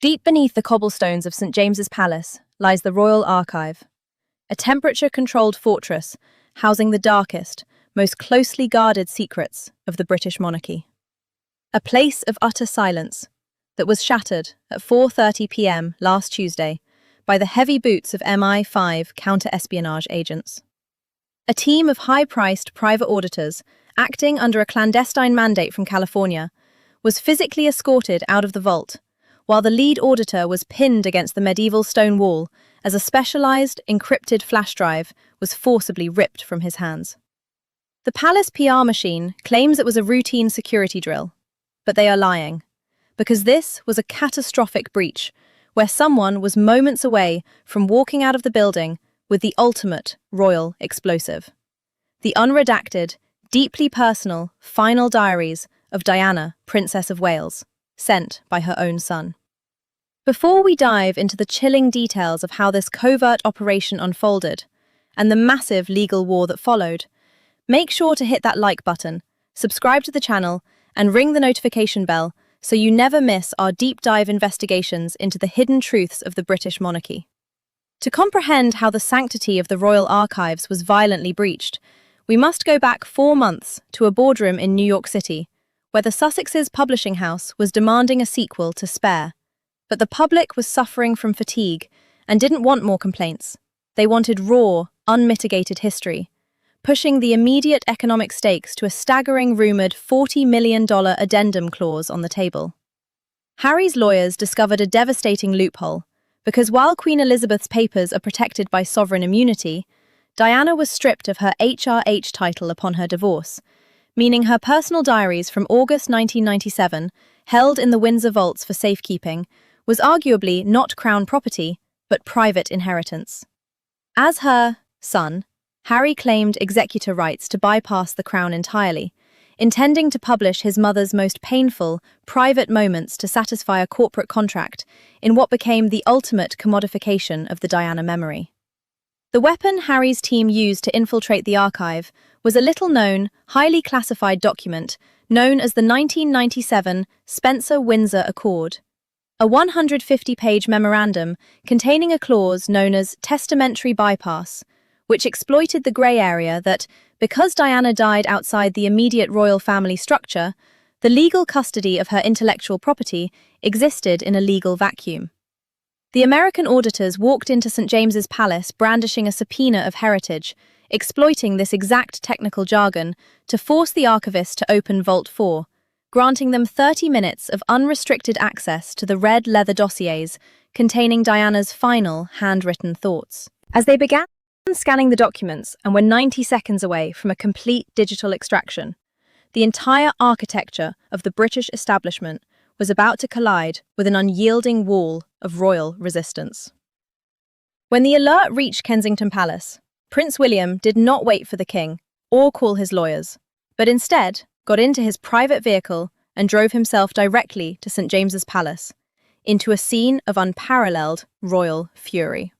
Deep beneath the cobblestones of St. James's Palace lies the Royal Archive, a temperature-controlled fortress housing the darkest, most closely guarded secrets of the British monarchy. A place of utter silence that was shattered at 4:30 p.m. last Tuesday by the heavy boots of MI5 counter-espionage agents. A team of high-priced private auditors, acting under a clandestine mandate from California, was physically escorted out of the vault, while the lead auditor was pinned against the medieval stone wall as a specialized, encrypted flash drive was forcibly ripped from his hands. The palace PR machine claims it was a routine security drill, but they are lying, because this was a catastrophic breach where someone was moments away from walking out of the building with the ultimate royal explosive. The unredacted, deeply personal, final diaries of Diana, Princess of Wales, sent by her own son. Before we dive into the chilling details of how this covert operation unfolded and the massive legal war that followed, make sure to hit that like button, subscribe to the channel, and ring the notification bell so you never miss our deep dive investigations into the hidden truths of the British monarchy. To comprehend how the sanctity of the royal archives was violently breached, we must go back 4 months to a boardroom in New York City, where the Sussex's publishing house was demanding a sequel to Spare. But the public was suffering from fatigue and didn't want more complaints. They wanted raw, unmitigated history, pushing the immediate economic stakes to a staggering rumoured $40 million addendum clause on the table. Harry's lawyers discovered a devastating loophole, because while Queen Elizabeth's papers are protected by sovereign immunity, Diana was stripped of her HRH title upon her divorce, meaning her personal diaries from August 1997, held in the Windsor vaults for safekeeping, was arguably not crown property, but private inheritance. As her son, Harry claimed executor rights to bypass the crown entirely, intending to publish his mother's most painful, private moments to satisfy a corporate contract in what became the ultimate commodification of the Diana memory. The weapon Harry's team used to infiltrate the archive was a little-known, highly classified document known as the 1997 Spencer-Windsor Accord, a 150-page memorandum containing a clause known as testamentary bypass, which exploited the grey area that, because Diana died outside the immediate royal family structure, the legal custody of her intellectual property existed in a legal vacuum. The American auditors walked into St. James's Palace brandishing a subpoena of heritage, exploiting this exact technical jargon to force the archivist to open Vault 4, granting them 30 minutes of unrestricted access to the red leather dossiers containing Diana's final handwritten thoughts. As they began scanning the documents and were 90 seconds away from a complete digital extraction, the entire architecture of the British establishment was about to collide with an unyielding wall of royal resistance. When the alert reached Kensington Palace, Prince William did not wait for the king or call his lawyers, but instead got into his private vehicle and drove himself directly to St. James's Palace, into a scene of unparalleled royal fury.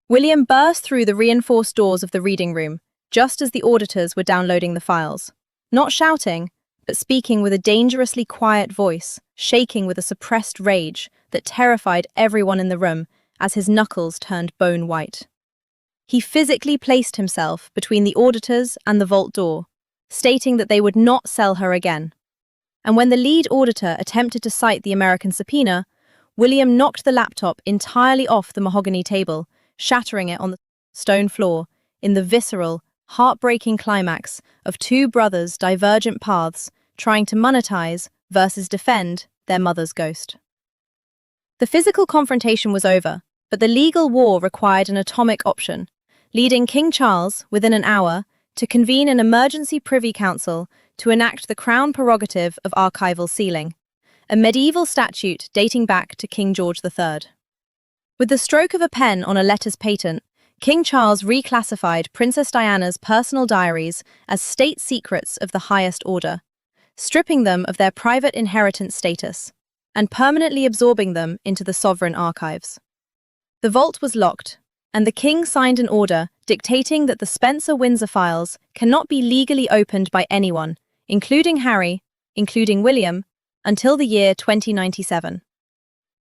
William burst through the reinforced doors of the reading room just as the auditors were downloading the files, not shouting, but speaking with a dangerously quiet voice, shaking with a suppressed rage that terrified everyone in the room as his knuckles turned bone white. He physically placed himself between the auditors and the vault door, stating that they would not sell her again. And when the lead auditor attempted to cite the American subpoena, William knocked the laptop entirely off the mahogany table, shattering it on the stone floor in the visceral, heartbreaking climax of two brothers' divergent paths trying to monetize versus defend their mother's ghost. The physical confrontation was over, but the legal war required an atomic option, leading King Charles, within an hour, to convene an emergency Privy Council to enact the Crown prerogative of archival sealing, a medieval statute dating back to King George III. With the stroke of a pen on a letters patent, King Charles reclassified Princess Diana's personal diaries as state secrets of the highest order, stripping them of their private inheritance status, and permanently absorbing them into the sovereign archives. The vault was locked, and the king signed an order dictating that the Spencer-Windsor files cannot be legally opened by anyone, including Harry, including William, until the year 2097.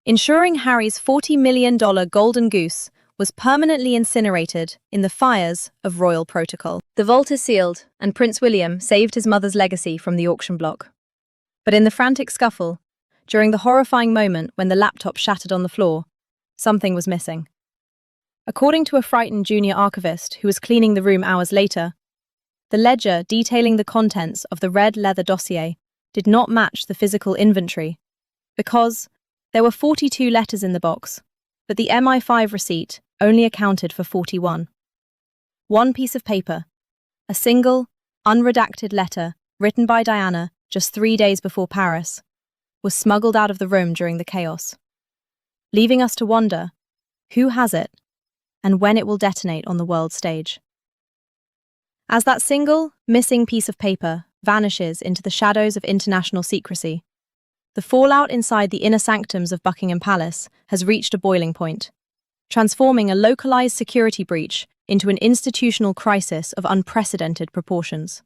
ensuring Harry's $40 million golden goose was permanently incinerated in the fires of royal protocol. The vault is sealed, and Prince William saved his mother's legacy from the auction block. But in the frantic scuffle, during the horrifying moment when the laptop shattered on the floor, something was missing. According to a frightened junior archivist who was cleaning the room hours later, the ledger detailing the contents of the red leather dossier did not match the physical inventory because there were 42 letters in the box, but the MI5 receipt only accounted for 41. One piece of paper, a single, unredacted letter written by Diana just 3 days before Paris, was smuggled out of the room during the chaos, leaving us to wonder who has it and when it will detonate on the world stage. As that single, missing piece of paper vanishes into the shadows of international secrecy, the fallout inside the inner sanctums of Buckingham Palace has reached a boiling point, transforming a localized security breach into an institutional crisis of unprecedented proportions.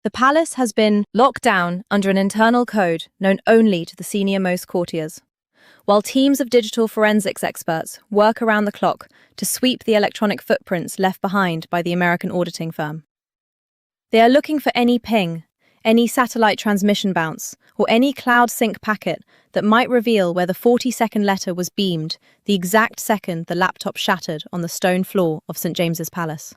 The palace has been locked down under an internal code known only to the senior-most courtiers, while teams of digital forensics experts work around the clock to sweep the electronic footprints left behind by the American auditing firm. They are looking for any ping, any satellite transmission bounce, or any cloud sync packet that might reveal where the 40-second letter was beamed the exact second the laptop shattered on the stone floor of St. James's Palace.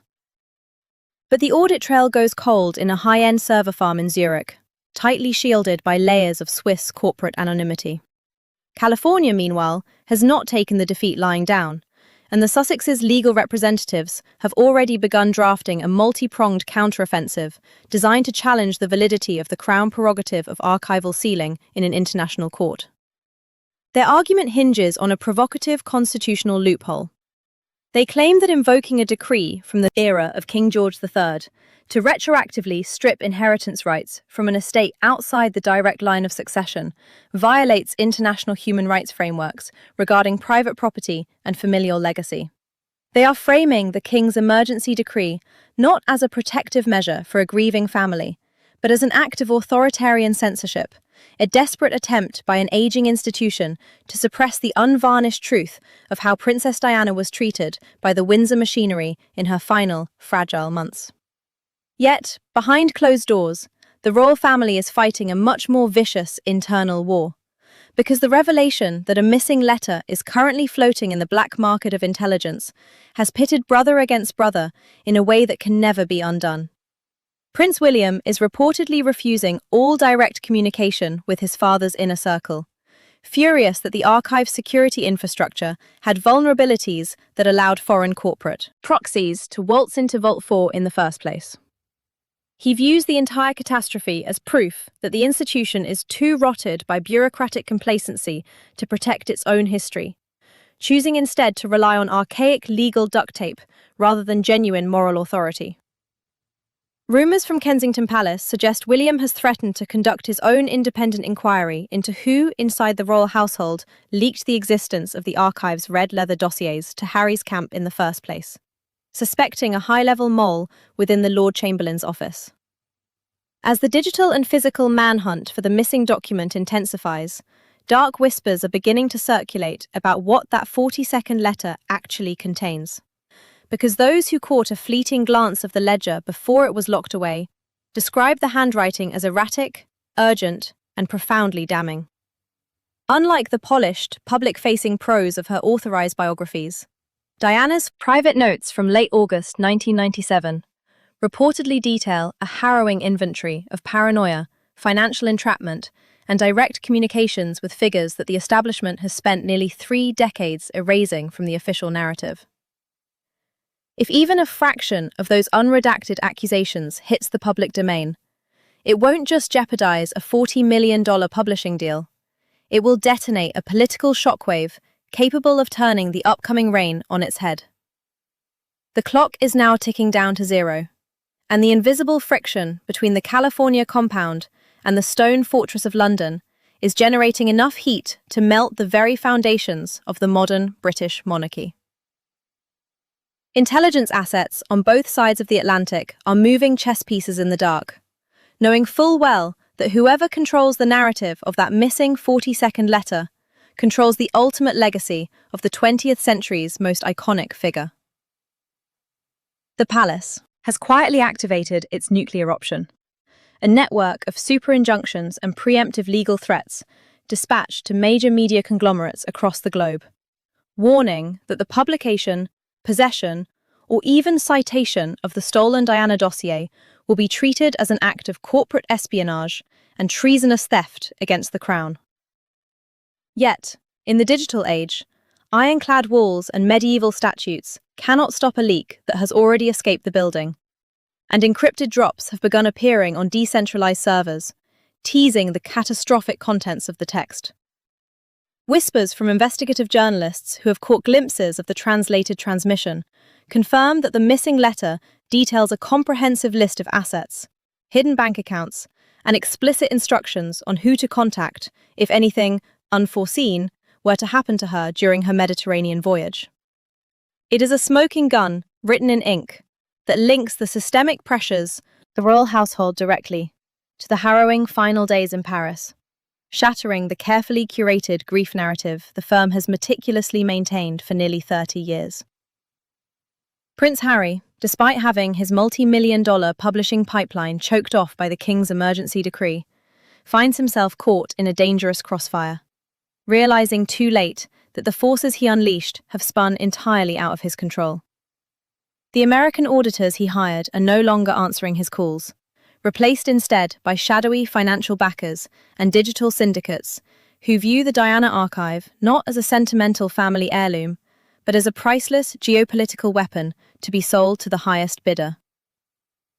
But the audit trail goes cold in a high-end server farm in Zurich, tightly shielded by layers of Swiss corporate anonymity. California, meanwhile, has not taken the defeat lying down, and the Sussex's legal representatives have already begun drafting a multi-pronged counteroffensive designed to challenge the validity of the Crown prerogative of archival sealing in an international court. Their argument hinges on a provocative constitutional loophole. They claim that invoking a decree from the era of King George III to retroactively strip inheritance rights from an estate outside the direct line of succession violates international human rights frameworks regarding private property and familial legacy. They are framing the King's emergency decree not as a protective measure for a grieving family, but as an act of authoritarian censorship, a desperate attempt by an aging institution to suppress the unvarnished truth of how Princess Diana was treated by the Windsor machinery in her final, fragile months. Yet, behind closed doors, the royal family is fighting a much more vicious internal war, because the revelation that a missing letter is currently floating in the black market of intelligence has pitted brother against brother in a way that can never be undone. Prince William is reportedly refusing all direct communication with his father's inner circle, furious that the archive's security infrastructure had vulnerabilities that allowed foreign corporate proxies to waltz into Vault 4 in the first place. He views the entire catastrophe as proof that the institution is too rotted by bureaucratic complacency to protect its own history, choosing instead to rely on archaic legal duct tape rather than genuine moral authority. Rumours from Kensington Palace suggest William has threatened to conduct his own independent inquiry into who inside the royal household leaked the existence of the archive's red leather dossiers to Harry's camp in the first place, suspecting a high-level mole within the Lord Chamberlain's office. As the digital and physical manhunt for the missing document intensifies, dark whispers are beginning to circulate about what that 40-second letter actually contains. Because those who caught a fleeting glance of the ledger before it was locked away described the handwriting as erratic, urgent, and profoundly damning. Unlike the polished, public-facing prose of her authorized biographies, Diana's private notes from late August 1997 reportedly detail a harrowing inventory of paranoia, financial entrapment, and direct communications with figures that the establishment has spent nearly 3 decades erasing from the official narrative. If even a fraction of those unredacted accusations hits the public domain, it won't just jeopardize a $40 million publishing deal. It will detonate a political shockwave capable of turning the upcoming reign on its head. The clock is now ticking down to zero, and the invisible friction between the California compound and the stone fortress of London is generating enough heat to melt the very foundations of the modern British monarchy. Intelligence assets on both sides of the Atlantic are moving chess pieces in the dark, knowing full well that whoever controls the narrative of that missing 40-second letter controls the ultimate legacy of the 20th century's most iconic figure. The palace has quietly activated its nuclear option, a network of super injunctions and preemptive legal threats dispatched to major media conglomerates across the globe, warning that the publication, possession, or even citation of the stolen Diana dossier will be treated as an act of corporate espionage and treasonous theft against the crown. Yet, in the digital age, ironclad walls and medieval statutes cannot stop a leak that has already escaped the building, and encrypted drops have begun appearing on decentralized servers, teasing the catastrophic contents of the text. Whispers from investigative journalists who have caught glimpses of the translated transmission confirm that the missing letter details a comprehensive list of assets, hidden bank accounts, and explicit instructions on who to contact if anything unforeseen were to happen to her during her Mediterranean voyage. It is a smoking gun, written in ink, that links the systemic pressures of the royal household directly to the harrowing final days in Paris, shattering the carefully curated grief narrative the firm has meticulously maintained for nearly 30 years. Prince Harry, despite having his multi-million-dollar publishing pipeline choked off by the King's emergency decree, finds himself caught in a dangerous crossfire, realizing too late that the forces he unleashed have spun entirely out of his control. The American auditors he hired are no longer answering his calls, replaced instead by shadowy financial backers and digital syndicates who view the Diana archive not as a sentimental family heirloom, but as a priceless geopolitical weapon to be sold to the highest bidder.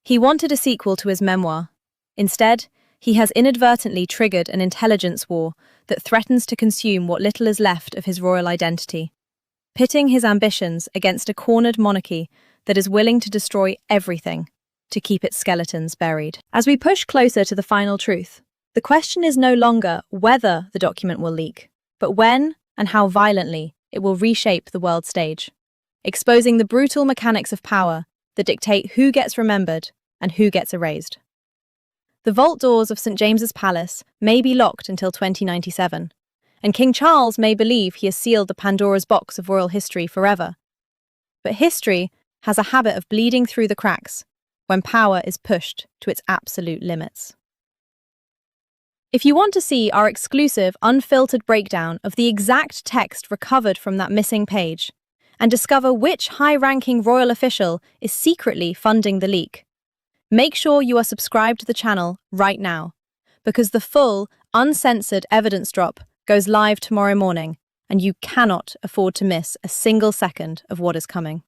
He wanted a sequel to his memoir. Instead, he has inadvertently triggered an intelligence war that threatens to consume what little is left of his royal identity, pitting his ambitions against a cornered monarchy that is willing to destroy everything to keep its skeletons buried. As we push closer to the final truth, the question is no longer whether the document will leak, but when and how violently it will reshape the world stage, exposing the brutal mechanics of power that dictate who gets remembered and who gets erased. The vault doors of St. James's Palace may be locked until 2097, and King Charles may believe he has sealed the Pandora's box of royal history forever. But history has a habit of bleeding through the cracks when power is pushed to its absolute limits. If you want to see our exclusive, unfiltered breakdown of the exact text recovered from that missing page, and discover which high-ranking royal official is secretly funding the leak, make sure you are subscribed to the channel right now, because the full, uncensored evidence drop goes live tomorrow morning, and you cannot afford to miss a single second of what is coming.